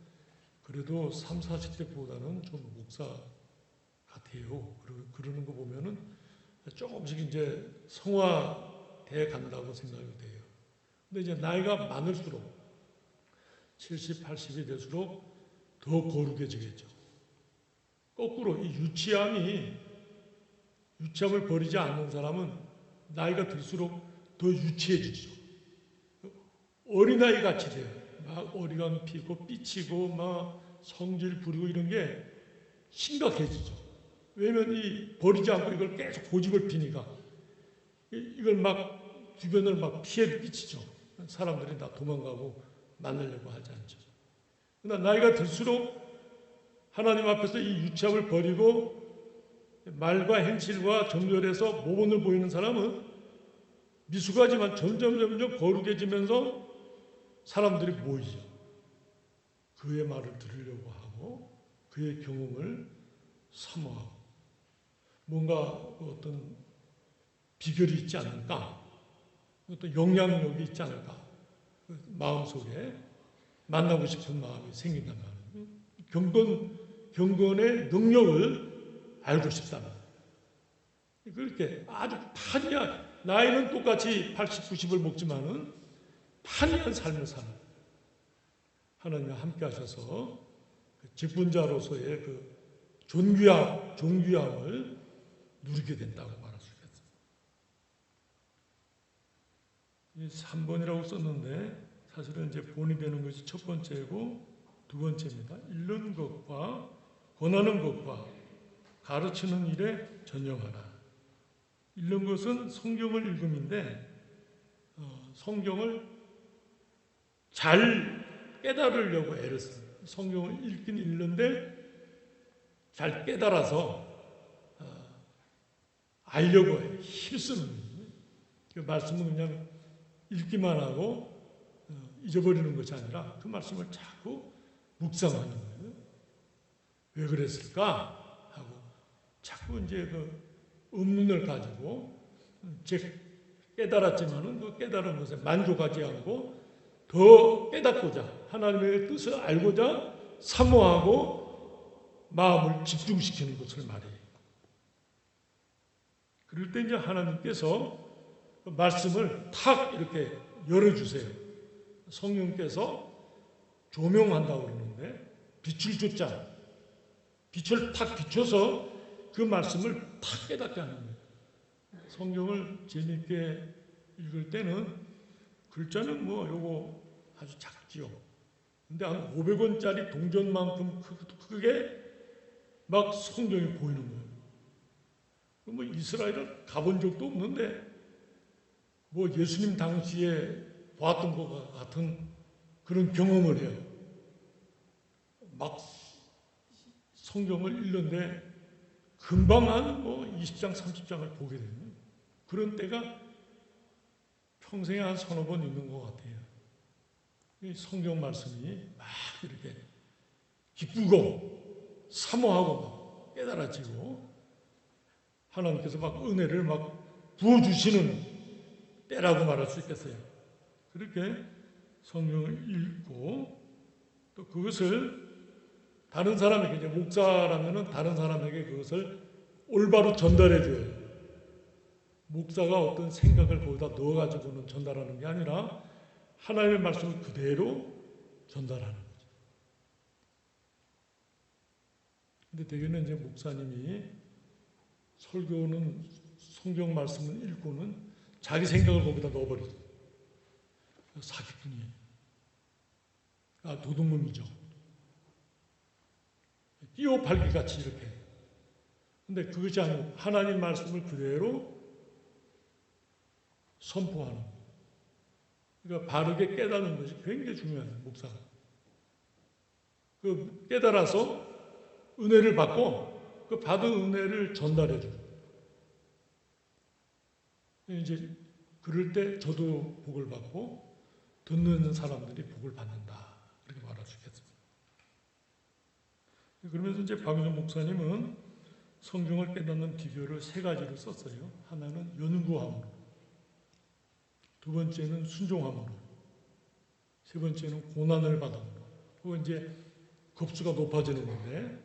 그래도 3, 40대보다는 좀 목사 같아요. 그러는 거 보면은 조금씩 이제 성화돼 간다고 생각이 돼요. 근데 이제 나이가 많을수록 70, 80이 될수록 더 거룩해지겠죠. 거꾸로 이 유치함을 버리지 않는 사람은 나이가 들수록 더 유치해지죠. 어린아이 같이 돼요. 막 어리광 피고 삐치고 막 성질 부리고 이런 게 심각해지죠. 왜냐면 버리지 않고 이걸 계속 고집을 피니까 이걸 막 주변을 막 피해를 끼치죠. 사람들이 다 도망가고 만나려고 하지 않죠. 그러나 나이가 들수록 하나님 앞에서 이 유치함을 버리고 말과 행실과 정결해서 모범을 보이는 사람은 미숙하지만 점점 거룩해지면서 사람들이 모이죠. 그의 말을 들으려고 하고 그의 경험을 사모하고 뭔가 어떤 비결이 있지 않을까, 어떤 영향력이 있지 않을까, 마음속에 만나고 싶은 마음이 생긴단 말이에요. 경건의 능력을 알고 싶다는 거예요. 그렇게 아주 판이한, 나이는 똑같이 80, 90을 먹지만은 판이한 삶을 사는 하나님과 함께 하셔서 직분자로서의 그 존귀함을 누리게 된다고 말할 수 있겠습니다. 3번이라고 썼는데 사실은 이제 본이 되는 것이 첫 번째고 두 번째입니다. 읽는 것과 권하는 것과 가르치는 일에 전념하라. 읽는 것은 성경을 읽음인데 성경을 잘 깨달으려고 애를 씁니다. 성경을 읽긴 읽는데 잘 깨달아서 알려고 힘쓰는 거예요. 그 말씀은 그냥 읽기만 하고 잊어버리는 것이 아니라 그 말씀을 자꾸 묵상하는 거예요. 왜 그랬을까 하고 자꾸 이제 그 의문을 가지고 깨달았지만은 그 깨달은 것에 만족하지 않고 더 깨닫고자 하나님의 뜻을 알고자 사모하고 마음을 집중시키는 것을 말해요. 그럴 때 이제 하나님께서 그 말씀을 탁 이렇게 열어주세요. 성령께서 조명한다고 그러는데 빛을 줬자 빛을 탁 비춰서 그 말씀을 탁 깨닫게 하는 거예요. 성경을 재미있게 읽을 때는 글자는 뭐 요거 아주 작지요. 근데 한 500원짜리 동전만큼 크게 막 성경이 보이는 거예요. 뭐 이스라엘을 가본 적도 없는데 뭐 예수님 당시에 봤던 것 같은 그런 경험을 해요. 막 성경을 읽는데 금방 한 뭐 20장, 30장을 보게 되는 그런 때가 평생에 한 서너 번 있는 것 같아요. 이 성경 말씀이 막 이렇게 기쁘고 사모하고 막 깨달아지고 하나님께서 막 은혜를 막 부어주시는 때라고 말할 수 있겠어요. 그렇게 성경을 읽고 또 그것을 다른 사람에게, 이제 목사라면은 다른 사람에게 그것을 올바로 전달해 줘요. 목사가 어떤 생각을 거기다 넣어가지고는 전달하는 게 아니라 하나님의 말씀을 그대로 전달하는 거죠. 근데 대개는 이제 목사님이 설교는 성경 말씀을 읽고는 자기 생각을 거기다 넣어버리죠. 사기꾼이에요. 도둑놈이죠. 띄어밟기같이 이렇게. 근데 그것이 아니고 하나님 말씀을 그대로 선포하는 거예요. 그러니까 바르게 깨닫는 것이 굉장히 중요해요, 목사가. 그 깨달아서 은혜를 받고 그 받은 은혜를 전달해 줘요. 이제 그럴 때 저도 복을 받고 듣는 사람들이 복을 받는다. 그렇게 말할 수 있겠습니다. 그러면서 이제 박윤선 목사님은 성경을 깨닫는 비결을 세 가지로 썼어요. 하나는 연구함으로, 두 번째는 순종함으로, 세 번째는 고난을 받음으로. 그거 이제 급수가 높아지는 건데,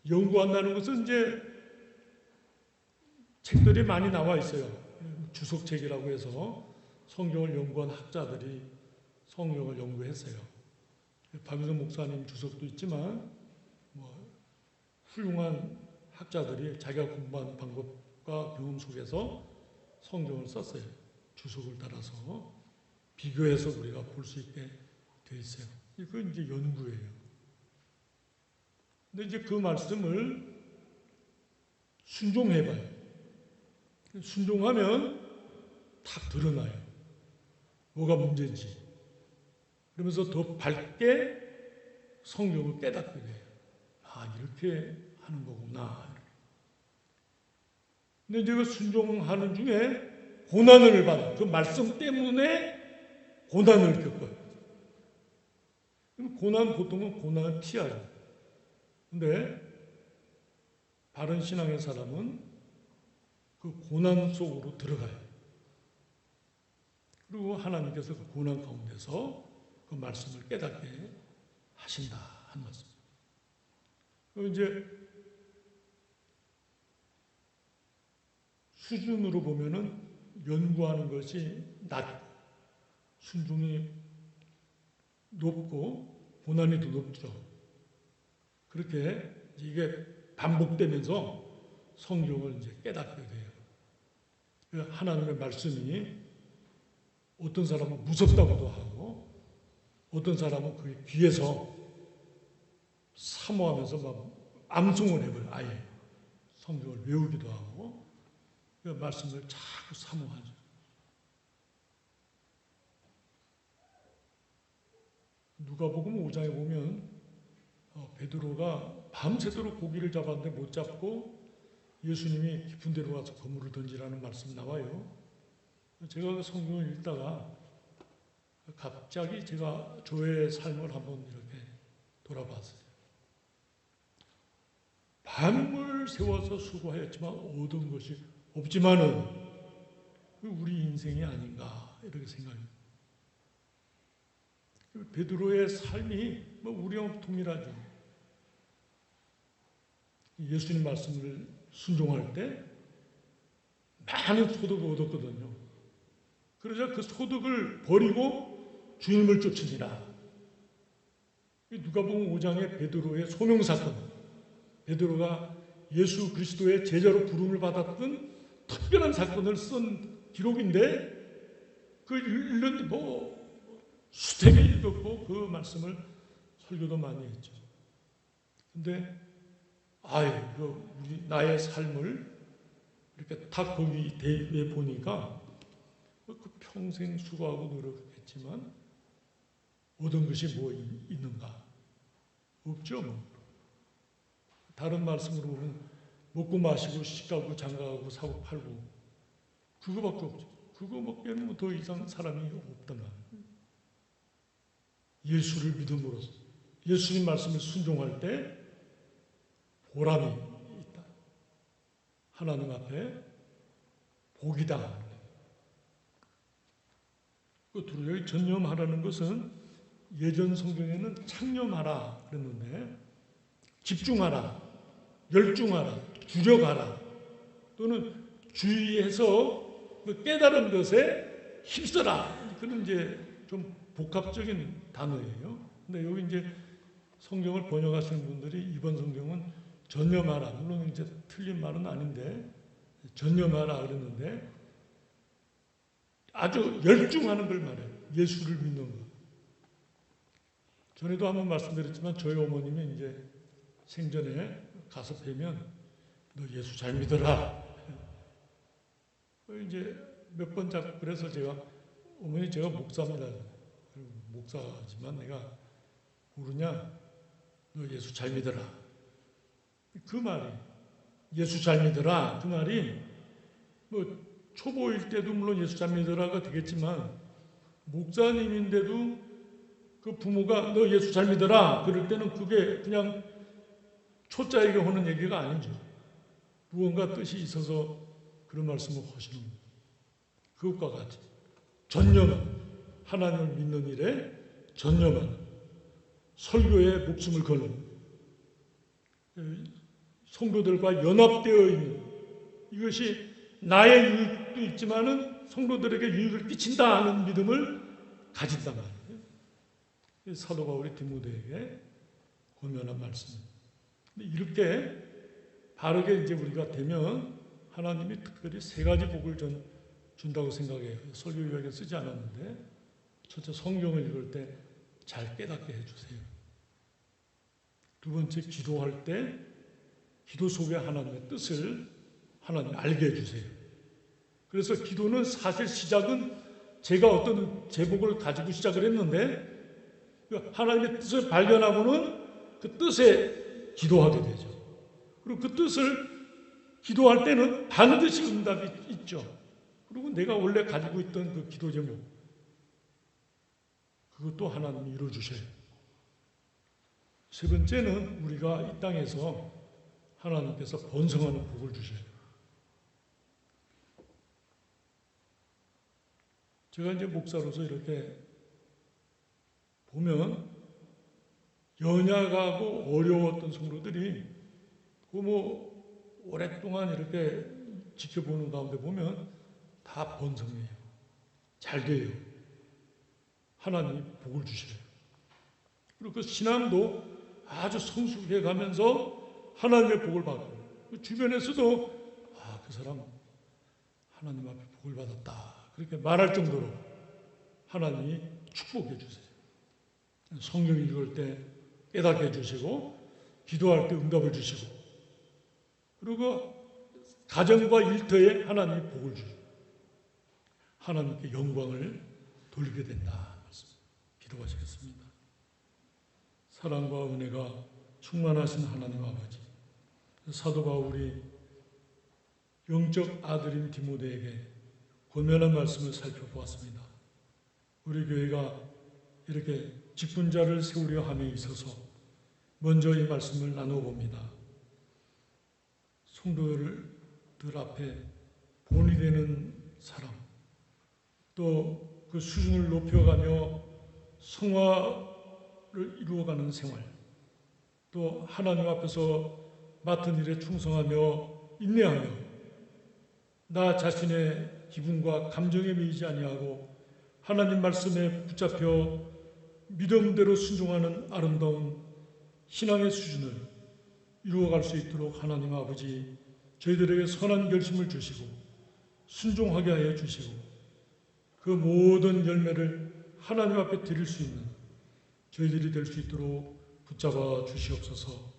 연구한다는 것은 이제 책들이 많이 나와 있어요. 주석책이라고 해서 성경을 연구한 학자들이 성경을 연구했어요. 박윤선 목사님 주석도 있지만 뭐 훌륭한 학자들이 자기가 공부한 방법과 경험 속에서 성경을 썼어요. 주석을 따라서 비교해서 우리가 볼 수 있게 되어 있어요. 그건 이제 연구예요. 근데 이제 그 말씀을 순종해봐요. 순종하면 탁 드러나요. 뭐가 문제인지. 그러면서 더 밝게 성경을 깨닫게 돼요. 이렇게 하는 거구나. 근데 이제 그 순종하는 중에 고난을 받아요. 그 말씀 때문에 고난을 겪어요. 고난, 보통은 고난을 피하죠. 근데 바른 신앙의 사람은 그 고난 속으로 들어가요. 그리고 하나님께서 그 고난 가운데서 그 말씀을 깨닫게 하신다 하는 말씀. 이제 수준으로 보면은 연구하는 것이 낮고 순종이 높고 고난이 더 높죠. 그렇게 이게 반복되면서 성경을 이제 깨닫게 돼요. 하나님의 말씀이 어떤 사람은 무섭다고도 하고 어떤 사람은 그게 귀에서 사모하면서 막 암송을 해버려요. 아예 성경을 외우기도 하고 그 말씀을 자꾸 사모하죠. 누가복음 5장에 보면 베드로가 밤새도록 고기를 잡았는데 못 잡고 예수님이 깊은 데로 가서 그물을 던지라는 말씀 나와요. 제가 그 성경을 읽다가 갑자기 제가 저의 삶을 한번 이렇게 돌아봤어요. 밤을 세워서 수고하였지만 얻은 것이 없지만은 우리 인생이 아닌가 이렇게 생각해요. 베드로의 삶이 우리랑 동일하죠. 예수님 말씀을 순종할 때 많은 소득을 얻었거든요. 그러자 그 소득을 버리고 주님을 쫓으니라. 누가복음 5장의 베드로의 소명사건, 베드로가 예수 그리스도의 제자로 부름을 받았던 특별한 사건을 쓴 기록인데 그 읽는 수태기 읽었고 그 말씀을 설교도 많이 했죠. 근데 우리 나의 삶을 이렇게 탁 거기 대에 보니까 그 평생 수고하고 노력했지만 얻은 것이 뭐 있는가? 없죠. 뭐. 다른 말씀으로 보면 먹고 마시고 시가고 장가가고 사고 팔고 그거밖에 없죠. 그거 먹기에는 더 이상 사람이 없단 말이에요. 예수를 믿음으로써 예수님 말씀을 순종할 때 보람이 있다. 하나님 앞에 복이다. 끝으로 여기 전념하라는 것은 예전 성경에는 창념하라 그랬는데 집중하라, 열중하라, 주력하라 또는 주의해서 깨달은 것에 힘써라. 그런 이제 좀 복합적인 단어예요. 근데 여기 이제 성경을 번역하시는 분들이 이번 성경은 전념하라. 물론 이제 틀린 말은 아닌데 전념하라 그랬는데 아주 열중하는 걸 말해요. 예수를 믿는 것. 전에도 한번 말씀드렸지만 저희 어머님이 이제 생전에 가서 뵈면 너 예수 잘 믿어라. 이제 몇 번 자꾸 그래서 제가 어머니 제가 목사입니다. 목사지만 내가 모르냐? 너 예수 잘 믿어라. 그 말이 예수 잘 믿어라. 그 말이 뭐 초보일 때도 물론 예수 잘 믿어라가 되겠지만 목사님인데도 그 부모가 너 예수 잘 믿어라 그럴 때는 그게 그냥 초짜에게 하는 얘기가 아니죠. 무언가 뜻이 있어서 그런 말씀을 하시는 거예요. 그것과 같이 전념한 하나님을 믿는 일에 전념한 설교에 목숨을 거는 성도들과 연합되어 있는 이것이 나의 유익도 있지만은 성도들에게 유익을 끼친다 하는 믿음을 가진단 말이에요. 사도 바울이 디모데에게 권면한 말씀입니다. 이렇게 바르게 이제 우리가 되면 하나님이 특별히 세 가지 복을 준다고 생각해요. 설교 요약에 쓰지 않았는데 첫째 성경을 읽을 때 잘 깨닫게 해주세요. 두 번째 기도할 때 기도 속에 하나님의 뜻을 하나님 알게 해주세요. 그래서 기도는 사실 시작은 제가 어떤 제목을 가지고 시작을 했는데 하나님의 뜻을 발견하고는 그 뜻에 기도하게 되죠. 그리고 그 뜻을 기도할 때는 반드시 응답이 있죠. 그리고 내가 원래 가지고 있던 그 기도 제목 그것도 하나님이 이루어주셔요. 세 번째는 우리가 이 땅에서 하나님께서 번성하는 복을 주셔요. 제가 이제 목사로서 이렇게 보면 연약하고 어려웠던 성도들이 오랫동안 이렇게 지켜보는 가운데 보면 다 번성해요. 잘 돼요. 하나님이 복을 주셔요. 그리고 그 신앙도 아주 성숙해 가면서 하나님의 복을 받고 주변에서도 그 사람 하나님 앞에 복을 받았다. 그렇게 말할 정도로 하나님이 축복해 주세요. 성경 읽을 때 깨닫게 해주시고 기도할 때 응답을 주시고 그리고 가정과 일터에 하나님이 복을 주시고 하나님께 영광을 돌리게 된다. 기도하시겠습니다. 사랑과 은혜가 충만하신 하나님 아버지 사도 바울이 영적 아들인 디모데에게 권면한 말씀을 살펴보았습니다. 우리 교회가 이렇게 직분자를 세우려 함에 있어서 먼저 이 말씀을 나눠봅니다. 성도들 앞에 본이 되는 사람, 또 그 수준을 높여가며 성화를 이루어가는 생활, 또 하나님 앞에서 맡은 일에 충성하며 인내하며 나 자신의 기분과 감정에 매이지 아니하고 하나님 말씀에 붙잡혀 믿음대로 순종하는 아름다운 신앙의 수준을 이루어갈 수 있도록 하나님 아버지 저희들에게 선한 결심을 주시고 순종하게 하여 주시고 그 모든 열매를 하나님 앞에 드릴 수 있는 저희들이 될 수 있도록 붙잡아 주시옵소서.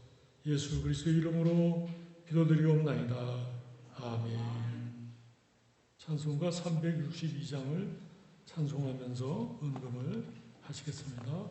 예수 그리스도의 이름으로 기도드리옵나이다. 아멘. 찬송가 362장을 찬송하면서 은금을 하시겠습니다.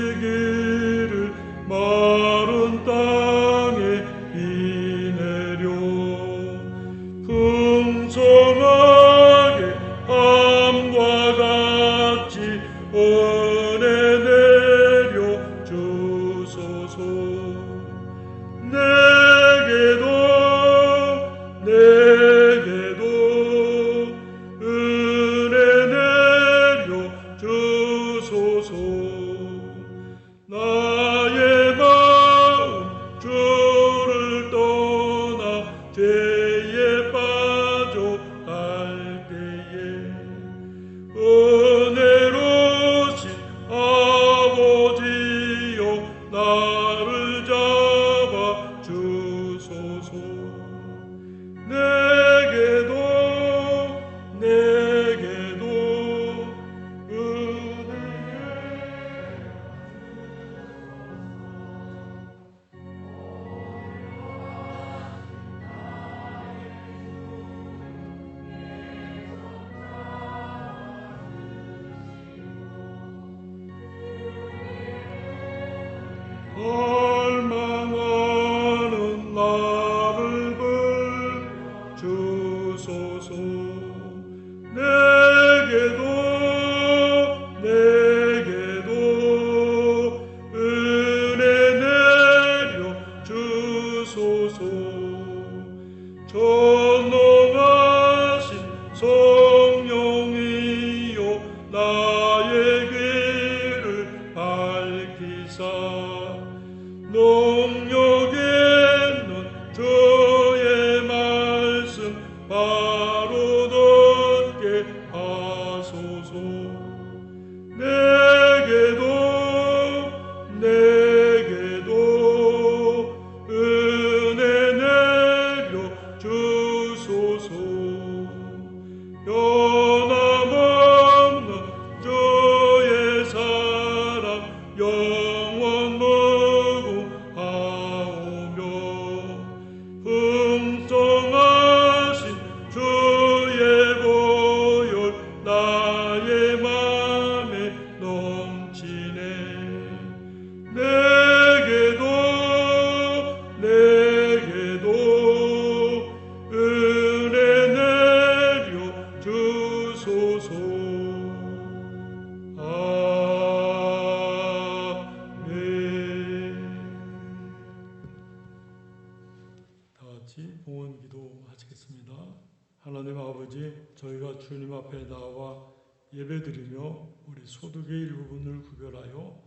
주시기를 마른 땅에 비 내려 풍성하게 함과 같이 은혜 내려 주소서. 내게도 은혜 내려 주소서. 나의 마음 주를 떠나 죄에 빠져갈 때에 은혜로우신 아버지여 나를 잡아 주소서. 내게도 갈망하는 나를 불 주소서. 내게도 은혜 내려 주소서. 전능하신 성령이여 나의 길을 밝히사 능력 있는 주의 말씀 바로 듣게 하소서. 내게도 은혜 내려 주소서. 변함없는 주의 사랑 영원 무궁하오며 풍성하신 주의 보혈 나의 맘에 넘치네. 내게도 은혜 내려 주소서. 아멘. 다 같이 봉헌 기도 하시겠습니다. 하나님 아버지, 저희가 주님 앞에 나와 예배드리며 우리 소득의 일부분을 구별하여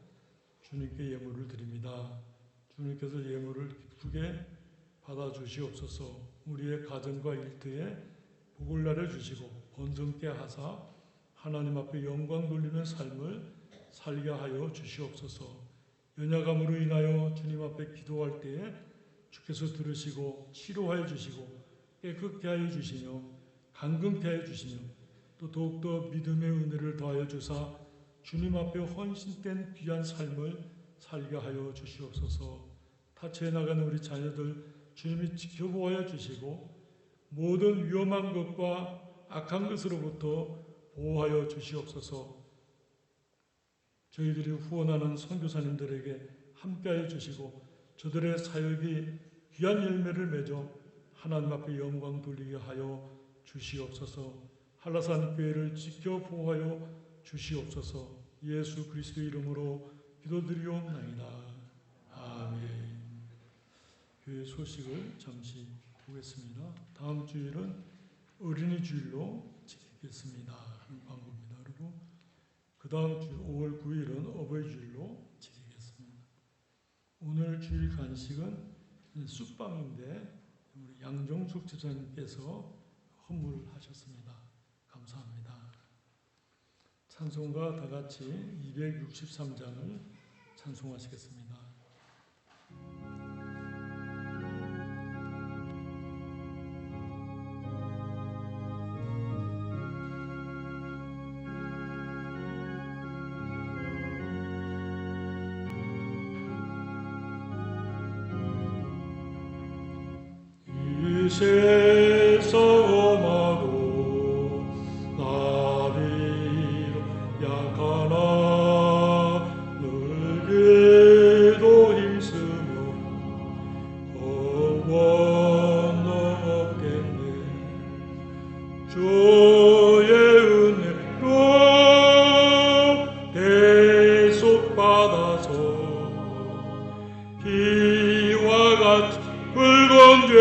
주님께 예물을 드립니다. 주님께서 예물을 기쁘게 받아주시옵소서. 우리의 가정과 일터에 복을 내려주시고 번성케 하사 하나님 앞에 영광 돌리는 삶을 살게 하여 주시옵소서. 연약함으로 인하여 주님 앞에 기도할 때에 주께서 들으시고 치료하여 주시고 깨끗게 하여 주시며 강건케 하여 주시며 또 더욱더 믿음의 은혜를 더하여 주사 주님 앞에 헌신된 귀한 삶을 살게 하여 주시옵소서. 타치해 나가는 우리 자녀들 주님이 지켜보아 주시고 모든 위험한 것과 악한 것으로부터 보호하여 주시옵소서. 저희들이 후원하는 선교사님들에게 함께하여 주시고 저들의 사역이 귀한 열매를 맺어 하나님 앞에 영광 돌리게 하여 주시옵소서. 한라산 교회를 지켜 보호하여 주시옵소서. 예수 그리스도의 이름으로 기도드리옵나이다. 아멘. 교회 소식을 잠시 보겠습니다. 다음 주일은 어린이 주일로 지키겠습니다 하는 방법입니다. 그리고 그 다음 주 5월 9일은 어버이 주일로 지키겠습니다. 오늘 주일 간식은 쑥빵인데 우리 양정숙 집사님께서 헌물하셨습니다. 감사합니다. 찬송가 다 같이 263장을 찬송하시겠습니다. 이 세상 엄하고 나비로 약하나 늘게도 힘쓰며 건원 없겠네. 주의 은혜로 대속받아서 비와 같이 붉은 죄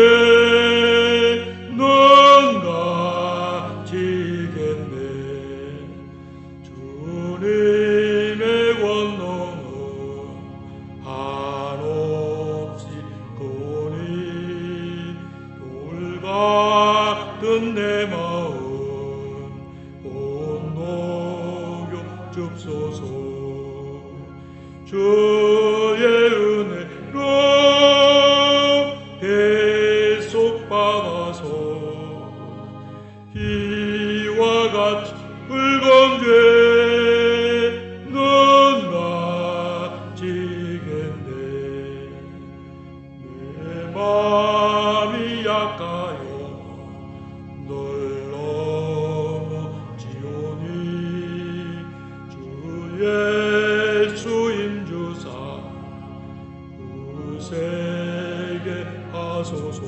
내 마음 온도교 줍소서. 주의 은혜로 대속받아서 비와 같이 붉은 죄 넌 가지겠네. 내 마음이 약하여 널 넘어지오니 주 예수 인주사 구세게 하소서.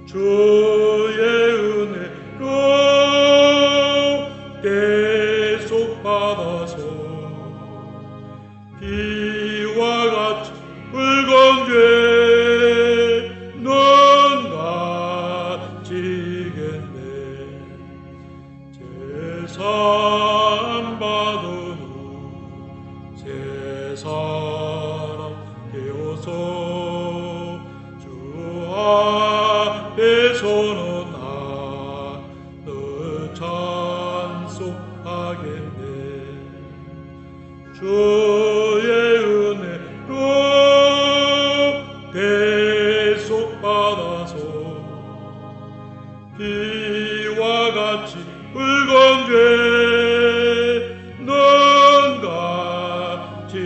주의 은혜로 대속받아서 비와 같이 붉은 죄 제산 받은 후 새 사람 되어서 주 앞에 서는 늘 찬송하겠네. 주의 은혜로 대속받아서 비와 같이 붉은 죄 넌 가지겠네.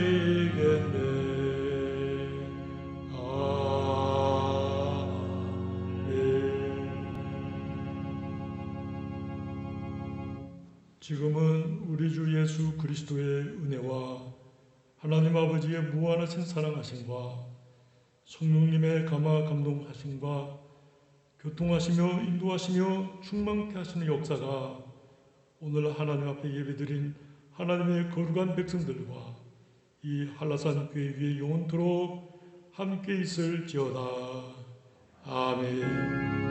아멘. 지금은 우리 주 예수 그리스도의 은혜와 하나님 아버지의 무한하신 사랑하심과 성령님의 감화 감동하심과 교통하시며 인도하시며 충만케 하시는 역사가 오늘 하나님 앞에 예배드린 하나님의 거룩한 백성들과 이 한라산 교회 위에 영원토록 함께 있을지어다. 아멘.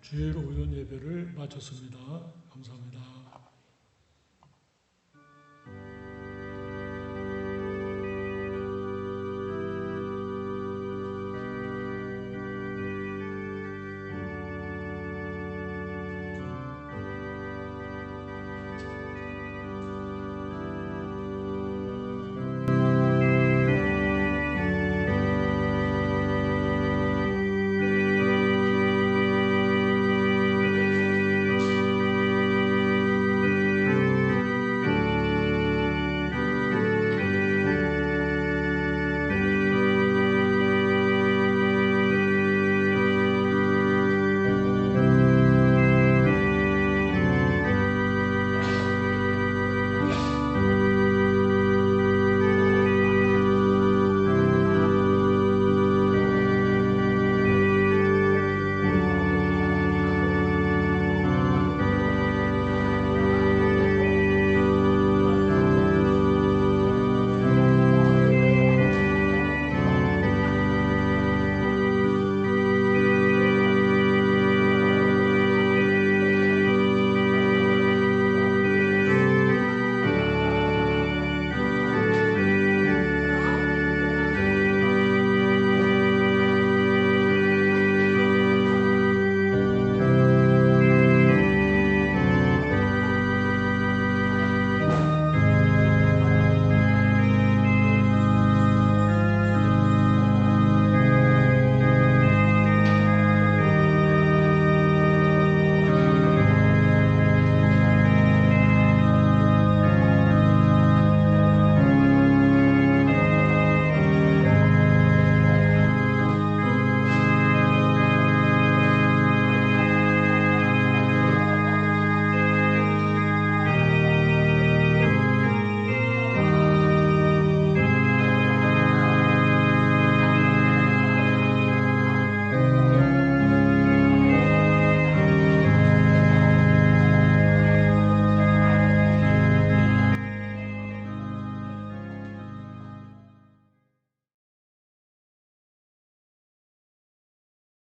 주일 오전 예배를 마쳤습니다. 감사합니다.